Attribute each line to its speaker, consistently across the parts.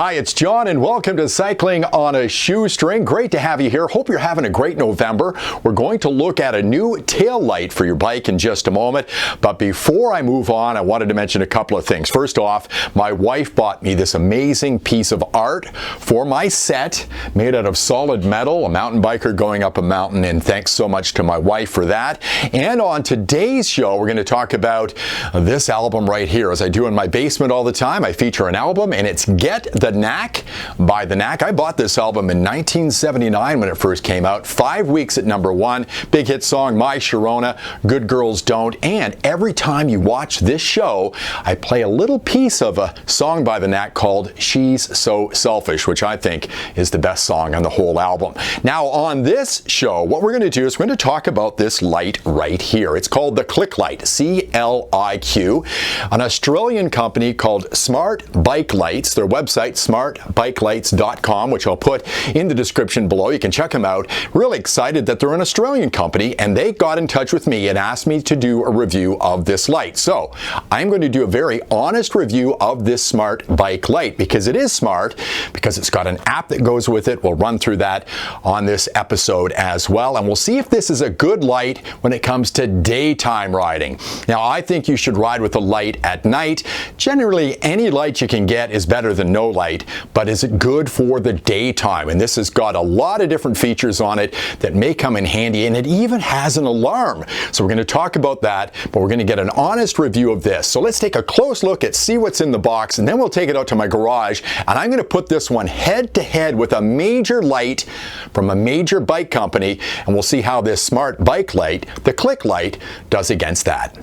Speaker 1: Hi, it's John, and welcome to Cycling on a Shoestring. Great to have you here. Hope you're having a great November. We're going to look at a new tail light for your bike in just a moment. But before I move on, I wanted to mention a couple of things. First off, my wife bought me this amazing piece of art for my set, made out of solid metal, a mountain biker going up a mountain, and thanks so much to my wife for that. And on today's show, we're going to talk about this album right here. As I do in my basement all the time, I feature an album, and it's Get the Knack by The Knack. I bought this album in 1979 when it first came out. 5 weeks at #1. Big hit song, My Sharona, Good Girls Don't. And every time you watch this show, I play a little piece of a song by The Knack called She's So Selfish, which I think is the best song on the whole album. Now, on this show, what we're going to do is we're going to talk about this light right here. It's called the CLIQ Light, C-L-I-Q, an Australian company called Smart Bike Lights. Their website, smartbikelights.com, which I'll put in the description below. You can check them out. Really excited that they're an Australian company, and they got in touch with me and asked me to do a review of this light. So I'm going to do a very honest review of this smart bike light because it is smart, because it's got an app that goes with it. We'll run through that on this episode as well, and we'll see if this is a good light when it comes to daytime riding. Now, I think you should ride with a light at night. Generally, any light you can get is better than no light, but is it good for the daytime? And this has got a lot of different features on it that may come in handy, and it even has an alarm. So we're going to talk about that, but we're going to get an honest review of this. So let's take a close look at see what's in the box, and then we'll take it out to my garage, and I'm going to put this one head to head with a major light from a major bike company, and we'll see how this smart bike light, the CLIQ Light, does against that.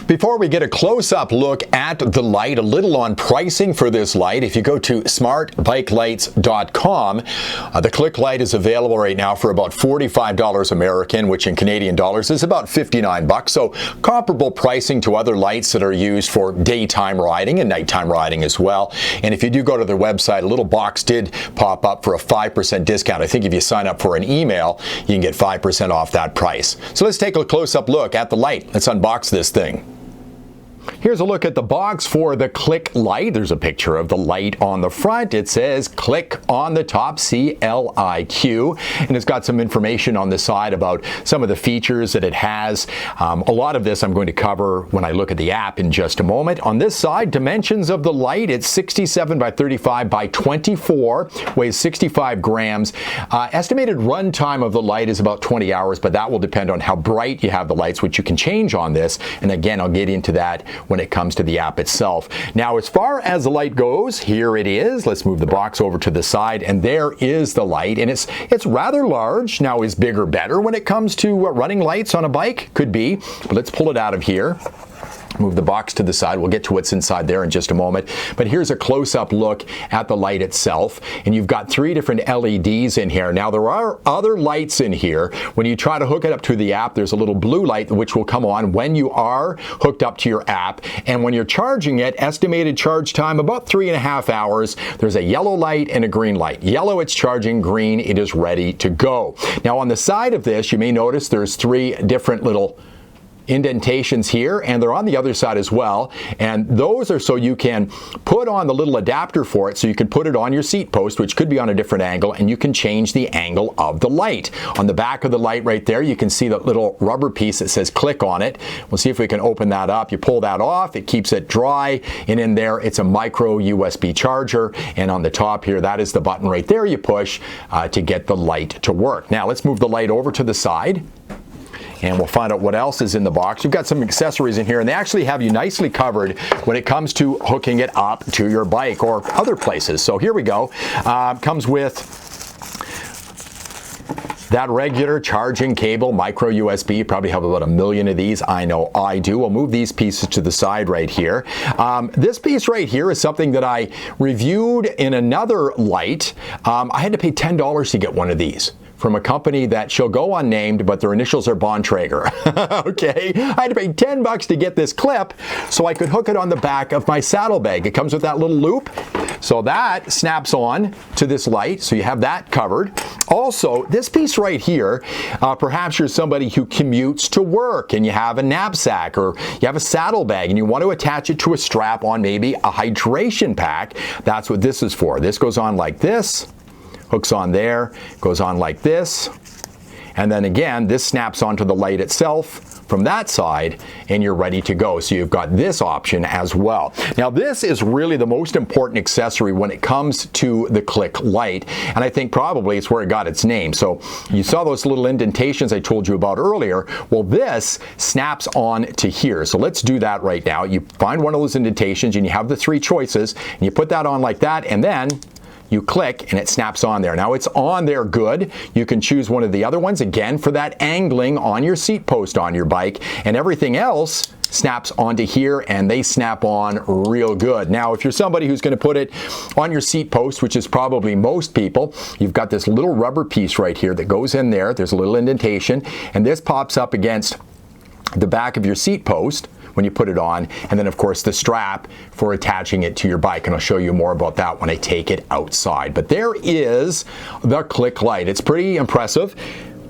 Speaker 1: Before we get a close-up look at the light, a little on pricing for this light. If you go to smartbikelights.com, the CLIQ Light is available right now for about $45 American, which in Canadian dollars is about 59 bucks. So comparable pricing to other lights that are used for daytime riding and nighttime riding as well. And if you do go to their website, a little box did pop up for a 5% discount. I think if you sign up for an email, you can get 5% off that price. So let's take a close-up look at the light. Let's unbox this thing. Here's a look at the box for the CLIQ Light. There's a picture of the light on the front. It says CLIQ on the top, C-L-I-Q, and it's got some information on the side about some of the features that it has. A lot of this I'm going to cover when I look at the app in just a moment. On this side, dimensions of the light, it's 67 by 35 by 24, weighs 65 grams. Estimated run time of the light is about 20 hours, but that will depend on how bright you have the lights, which you can change on this. And again, I'll get into that when it comes to the app itself. Now, as far as the light goes, here it is. Let's move the box over to the side, and there is the light, and it's rather large. Now, is bigger better when it comes to running lights on a bike? Could be, but let's pull it out of here. Move the box to the side. We'll get to what's inside there in just a moment. But here's a close-up look at the light itself. And you've got 3 different LEDs in here. Now, there are other lights in here. When you try to hook it up to the app, there's a little blue light which will come on when you are hooked up to your app. And when you're charging it, estimated charge time, about 3.5 hours. There's a yellow light and a green light. Yellow, it's charging. Green, it is ready to go. Now, on the side of this, you may notice there's 3 different little indentations here, and they're on the other side as well, and those are so you can put on the little adapter for it, so you can put it on your seat post, which could be on a different angle, and you can change the angle of the light. On the back of the light right there, you can see that little rubber piece that says CLIQ on it. We'll see if we can open that up. You pull that off, it keeps it dry, and in there it's a micro USB charger, and on the top here, that is the button right there you push to get the light to work. Now let's move the light over to the side, and we'll find out what else is in the box. We've got some accessories in here, and they actually have you nicely covered when it comes to hooking it up to your bike or other places. So here we go. Comes with that regular charging cable, micro USB. You probably have about 1 million of these. I know I do. We'll move these pieces to the side right here. This piece right here is something that I reviewed in another light. I had to pay $10 to get one of these. from a company that shall go unnamed, but their initials are Bontrager. Okay, I had to pay 10 bucks to get this clip so I could hook it on the back of my saddlebag. It comes with that little loop, so that snaps on to this light, so you have that covered. Also, this piece right here, perhaps you're somebody who commutes to work and you have a knapsack or you have a saddlebag and you want to attach it to a strap on maybe a hydration pack. That's what this is for. This goes on like this, hooks on there, goes on like this, and then again, this snaps onto the light itself from that side, and you're ready to go. So you've got this option as well. Now, this is really the most important accessory when it comes to the CLIQ Light, and I think probably it's where it got its name. So you saw those little indentations I told you about earlier. Well, this snaps on to here. So let's do that right now. You find one of those indentations, and you have the 3 choices, and you put that on like that, and then you click and it snaps on there. Now it's on there good. You can choose one of the other ones, again, for that angling on your seat post on your bike, and everything else snaps onto here and they snap on real good. Now, if you're somebody who's going to put it on your seat post, which is probably most people, you've got this little rubber piece right here that goes in there. There's a little indentation, and this pops up against the back of your seat post when you put it on, and then of course the strap for attaching it to your bike, and I'll show you more about that when I take it outside. But there is the CLIQ Light. It's pretty impressive.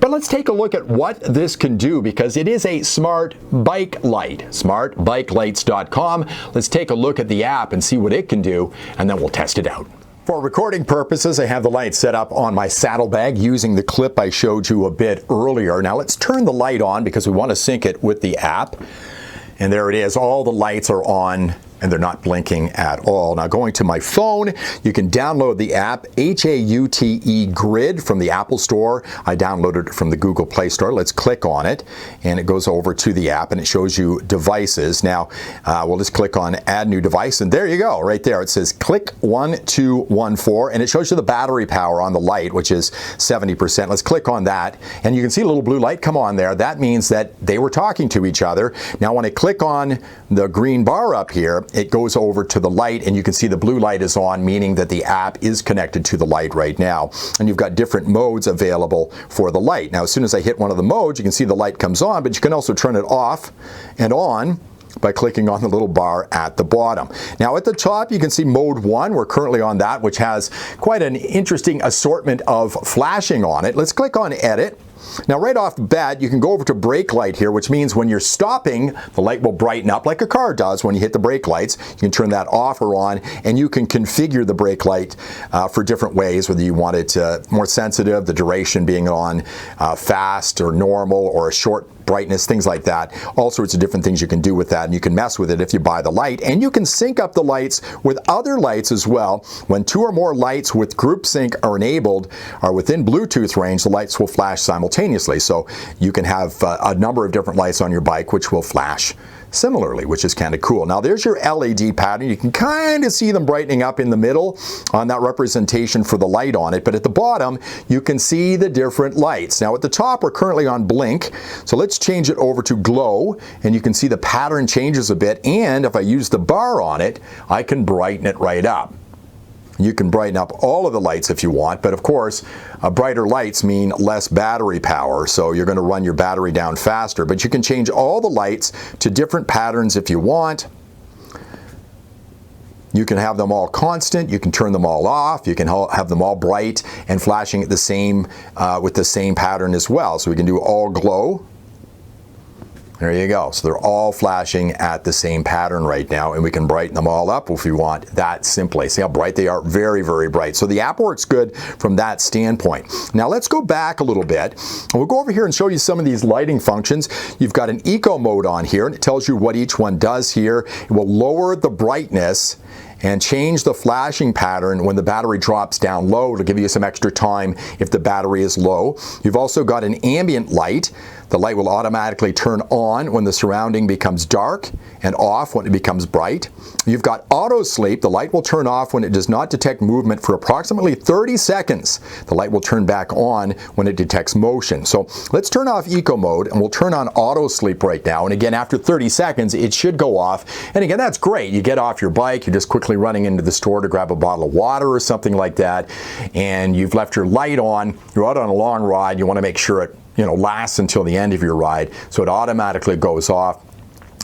Speaker 1: But let's take a look at what this can do, because it is a smart bike light. smartbikelights.com. Let's take a look at the app and see what it can do, and then we'll test it out. For recording purposes, I have the light set up on my saddlebag using the clip I showed you a bit earlier. Now let's turn the light on because we want to sync it with the app. And there it is. All the lights are on and they're not blinking at all. Now, going to my phone, you can download the app HAUTE Grid from the Apple Store. I downloaded it from the Google Play Store. Let's click on it, and it goes over to the app, and it shows you devices. Now, we'll just click on Add New Device, and there you go. Right there, it says CLIQ 1214, and it shows you the battery power on the light, which is 70%. Let's click on that, and you can see a little blue light come on there. That means that they were talking to each other. Now, when I click on the green bar up here, it goes over to the light, and you can see the blue light is on, meaning that the app is connected to the light right now. And you've got different modes available for the light. Now, as soon as I hit one of the modes, you can see the light comes on, but you can also turn it off and on by clicking on the little bar at the bottom. Now at the top you can see mode 1. We're currently on that, which has quite an interesting assortment of flashing on it. Let's click on Edit. Now right off the bat, you can go over to brake light here, which means when you're stopping, the light will brighten up like a car does when you hit the brake lights. You can turn that off or on, and you can configure the brake light for different ways, whether you want it more sensitive, the duration being on fast or normal or a short brightness, things like that. All sorts of different things you can do with that, and you can mess with it if you buy the light. And you can sync up the lights with other lights as well. When 2 or more lights with group sync are enabled, are within Bluetooth range, the lights will flash simultaneously. So you can have a number of different lights on your bike which will flash similarly, which is kind of cool. Now there's your LED pattern. You can kind of see them brightening up in the middle on that representation for the light on it, but at the bottom you can see the different lights. Now at the top we're currently on blink, so let's change it over to glow, and you can see the pattern changes a bit, and if I use the bar on it, I can brighten it right up. You can brighten up all of the lights if you want, but of course, brighter lights mean less battery power, so you're going to run your battery down faster. But you can change all the lights to different patterns if you want. You can have them all constant, you can turn them all off, you can have them all bright and flashing at the same, with the same pattern as well. So we can do all glow. There you go. So they're all flashing at the same pattern right now, and we can brighten them all up if we want that simply. See how bright they are? Very, very bright. So the app works good from that standpoint. Now let's go back a little bit. We'll go over here and show you some of these lighting functions. You've got an eco mode on here, and it tells you what each one does here. It will lower the brightness and change the flashing pattern when the battery drops down low to give you some extra time if the battery is low. You've also got an ambient light. The light will automatically turn on when the surrounding becomes dark and off when it becomes bright. You've got auto sleep. The light will turn off when it does not detect movement for approximately 30 seconds. The light will turn back on when it detects motion. So let's turn off eco mode, and we'll turn on auto sleep right now. And again, after 30 seconds, it should go off. And again, that's great. You get off your bike, you just quickly quickly running into the store to grab a bottle of water or something like that, and you've left your light on, you're out on a long ride, you want to make sure it lasts until the end of your ride, so it automatically goes off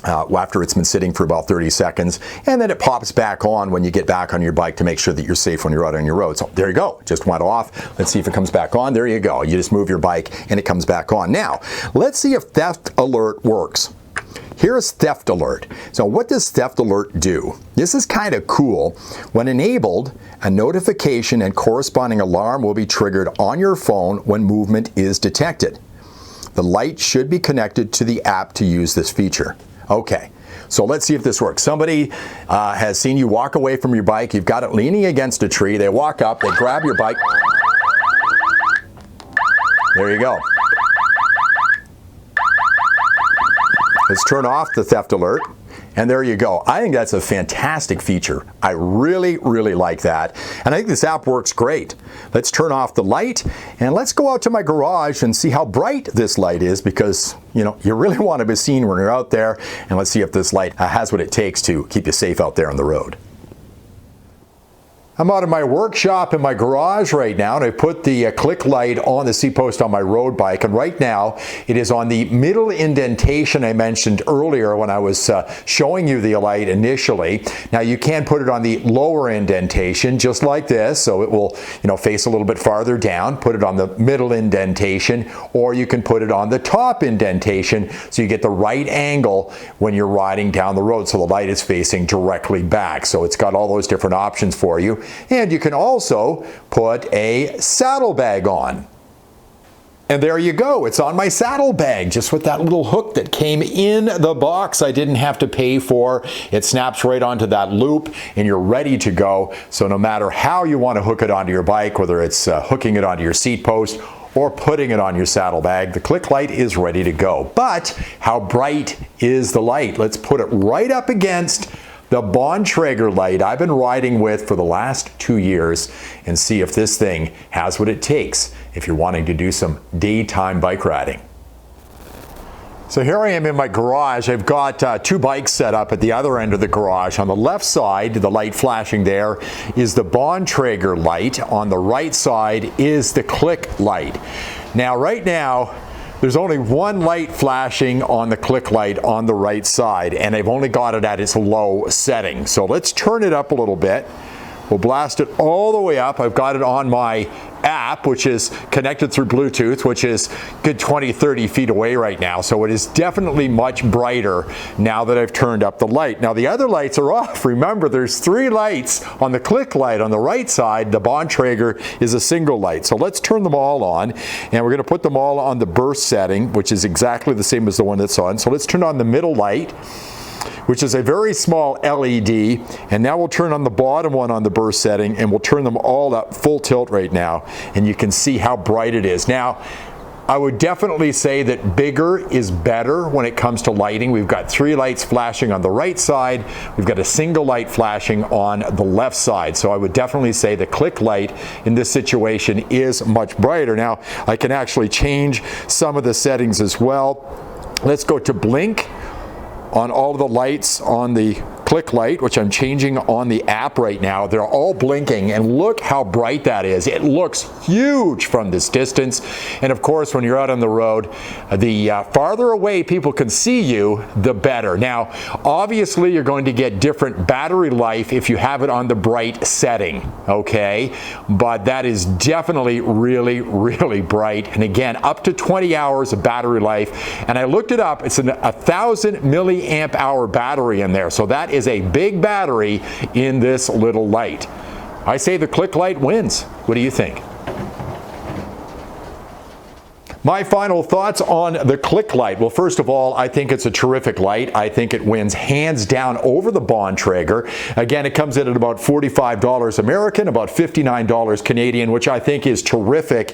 Speaker 1: after it's been sitting for about 30 seconds, and then it pops back on when you get back on your bike to make sure that you're safe when you're out on your road. So there you go, it just went off. Let's see if it comes back on. There you go. You just move your bike and it comes back on. Now, let's see if theft alert works. Here's theft alert. So what does theft alert do? This is kind of cool. When enabled, a notification and corresponding alarm will be triggered on your phone when movement is detected. The light should be connected to the app to use this feature. Okay, so let's see if this works. Somebody has seen you walk away from your bike. You've got it leaning against a tree. They walk up, they grab your bike. There you go. Let's turn off the theft alert. And there you go. I think that's a fantastic feature. I really, really like that. And I think this app works great. Let's turn off the light and let's go out to my garage and see how bright this light is, because you really want to be seen when you're out there. And let's see if this light has what it takes to keep you safe out there on the road. I'm out of my workshop in my garage right now, and I put the CLIQ Light on the seat post on my road bike, and right now it is on the middle indentation I mentioned earlier when I was showing you the light initially. Now you can put it on the lower indentation just like this, so it will face a little bit farther down. Put it on the middle indentation, or you can put it on the top indentation so you get the right angle when you're riding down the road, so the light is facing directly back. So it's got all those different options for you. And you can also put a saddlebag on. And there you go, it's on my saddlebag, just with that little hook that came in the box I didn't have to pay for. It snaps right onto that loop and you're ready to go. So no matter how you want to hook it onto your bike, whether it's hooking it onto your seat post or putting it on your saddlebag, the CLIQ Light is ready to go. But how bright is the light? Let's put it right up against the Bontrager light I've been riding with for the last 2 years, and see if this thing has what it takes if you're wanting to do some daytime bike riding. So here I am in my garage. I've got 2 bikes set up at the other end of the garage. On the left side, the light flashing there is the Bontrager light. On the right side is the CLIQ Light. Now right now, there's only one light flashing on the CLIQ Light on the right side, and I've only got it at its low setting. So let's turn it up a little bit. We'll blast it all the way up. I've got it on my app, which is connected through Bluetooth, which is good 20-30 feet away right now. So it is definitely much brighter now that I've turned up the light. Now the other lights are off. Remember, there's 3 lights on the CLIQ Light. On the right side, the Bontrager is a single light. So let's turn them all on, and we're going to put them all on the burst setting, which is exactly the same as the one that's on. So let's turn on the middle light, which is a very small LED, and now we'll turn on the bottom one on the burst setting, and we'll turn them all up full tilt right now, and you can see how bright it is. Now, I would definitely say that bigger is better when it comes to lighting. We've got 3 lights flashing on the right side. We've got a single light flashing on the left side. So I would definitely say the CLIQ Light in this situation is much brighter. Now, I can actually change some of the settings as well. Let's go to blink on all of the lights on the CLIQ Light, which I'm changing on the app right now. They're all blinking, and look how bright that is. It looks huge from this distance. And of course, when you're out on the road, the farther away people can see you, the better. Now, obviously, you're going to get different battery life if you have it on the bright setting, okay? But that is definitely really, really bright. And again, up to 20 hours of battery life. And I looked it up. It's a 1,000 milliamp hour battery in there. So that is a big battery in this little light. I say the CLIQ Light wins. What do you think? My final thoughts on the CLIQ Light. Well, first of all, I think it's a terrific light. I think it wins hands down over the Bontrager. Again, it comes in at about $45 American, about $59 Canadian, which I think is terrific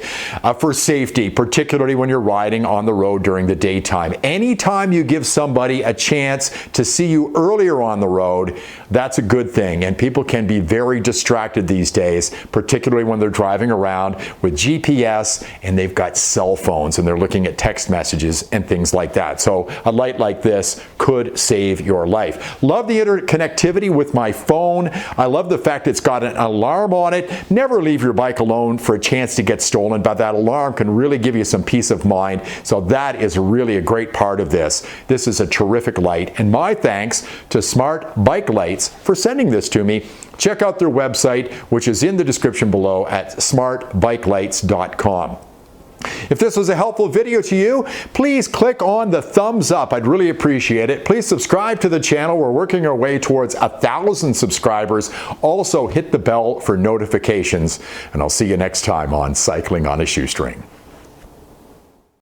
Speaker 1: for safety, particularly when you're riding on the road during the daytime. Anytime you give somebody a chance to see you earlier on the road, that's a good thing. And people can be very distracted these days, particularly when they're driving around with GPS and they've got cell phones. phones and they're looking at text messages and things like that. So a light like this could save your life. Love the interconnectivity with my phone. I love the fact it's got an alarm on it. Never leave your bike alone for a chance to get stolen, but that alarm can really give you some peace of mind. So that is really a great part of this. This is a terrific light, and my thanks to Smart Bike Lights for sending this to me. Check out their website, which is in the description below at smartbikelights.com. If this was a helpful video to you, please click on the thumbs up. I'd really appreciate it. Please subscribe to the channel. We're working our way towards 1,000 subscribers. Also hit the bell for notifications, and I'll see you next time on Cycling on a Shoestring.